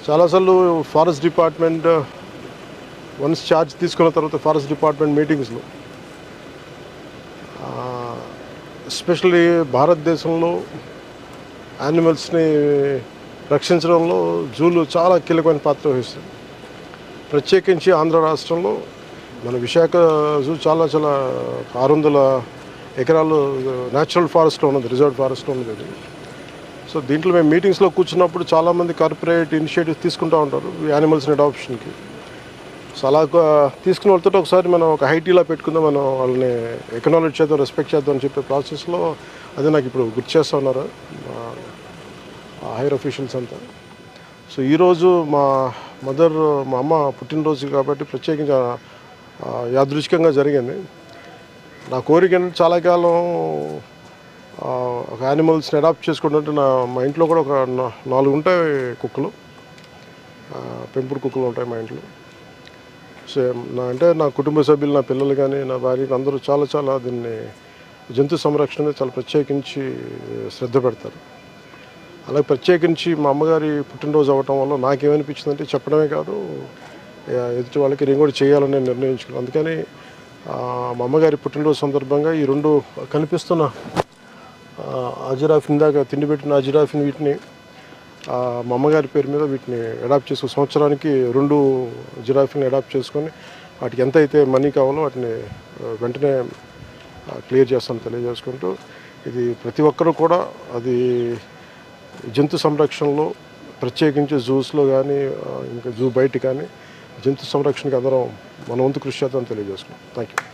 చాలాసార్లు forest department once charge తీసుకున్న తర్వాత ఫారెస్ట్ డిపార్ట్మెంట్ మీటింగ్స్లో ఎస్పెషల్లీ భారతదేశంలో యానిమల్స్ని రక్షించడంలో జూలు చాలా కీలకమైన పాత్ర వహిస్తుంది. ప్రత్యేకించి ఆంధ్ర రాష్ట్రంలో మన విశాఖ జూ చాలా 600 ఎకరాలు న్యాచురల్ ఫారెస్ట్లో ఉన్నది, రిజర్వ్ ఫారెస్ట్లో ఉన్నది అది. సో దీంట్లో మేము మీటింగ్స్లో కూర్చున్నప్పుడు చాలామంది కార్పొరేట్ ఇనిషియేటివ్స్ తీసుకుంటూ ఉంటారు యానిమల్స్ని అడాప్షన్కి. సో అలా తీసుకున్న వాళ్ళతో ఒకసారి మనం ఒక హైటీలా పెట్టుకుందాం, మనం వాళ్ళని ఎకనాలజీ చేద్దాం, రెస్పెక్ట్ చేద్దాం అని చెప్పే ప్రాసెస్లో అదే నాకు ఇప్పుడు గుర్తు చేస్తూ ఉన్నారు హైయర్ అఫీషియల్స్ అంతా. సో ఈరోజు మా అమ్మ పుట్టినరోజు కాబట్టి ప్రత్యేకంగా యాదృచ్ఛికంగా జరిగింది. నా కోరిక చాలా కాలం ఒక యానిమల్స్ని అడాప్ట్ చేసుకుంటుంటే మా ఇంట్లో కూడా ఒక 4 ఉంటాయి కుక్కలు, పెంపుడు కుక్కలు ఉంటాయి మా ఇంట్లో. సో నా కుటుంబ సభ్యులు, నా పిల్లలు కానీ నా భార్య అందరూ చాలా దీన్ని జంతు సంరక్షణ మీద చాలా ప్రత్యేకించి శ్రద్ధ పెడతారు. అలాగే ప్రత్యేకించి మా అమ్మగారి పుట్టినరోజు అవ్వటం వల్ల నాకేమనిపించిందంటే చెప్పడమే కాదు, ఎదుటి వాళ్ళకి నేను కూడా చేయాలని నిర్ణయించుకున్నాను. అందుకని మా అమ్మగారి పుట్టినరోజు సందర్భంగా ఈ 2 కనిపిస్తున్న అజిరాఫ్, ఇందాక తిండి పెట్టిన అజిరాఫ్ని, వీటిని మా అమ్మగారి పేరు మీద వీటిని అడాప్ట్ చేసుకుని సంవత్సరానికి 2 జిరాఫీని అడాప్ట్ చేసుకొని వాటికి ఎంత అయితే మనీ కావాలో వాటిని వెంటనే క్లియర్ చేస్తాను తెలియజేసుకుంటూ, ఇది ప్రతి ఒక్కరూ కూడా అది జంతు సంరక్షణలో ప్రత్యేకించి జూస్లో కానీ ఇంకా జూ బయట కానీ జంతు సంరక్షణకి అందరం మన వంతు కృషి చేద్దామని తెలియజేసుకున్నాం. Thank you.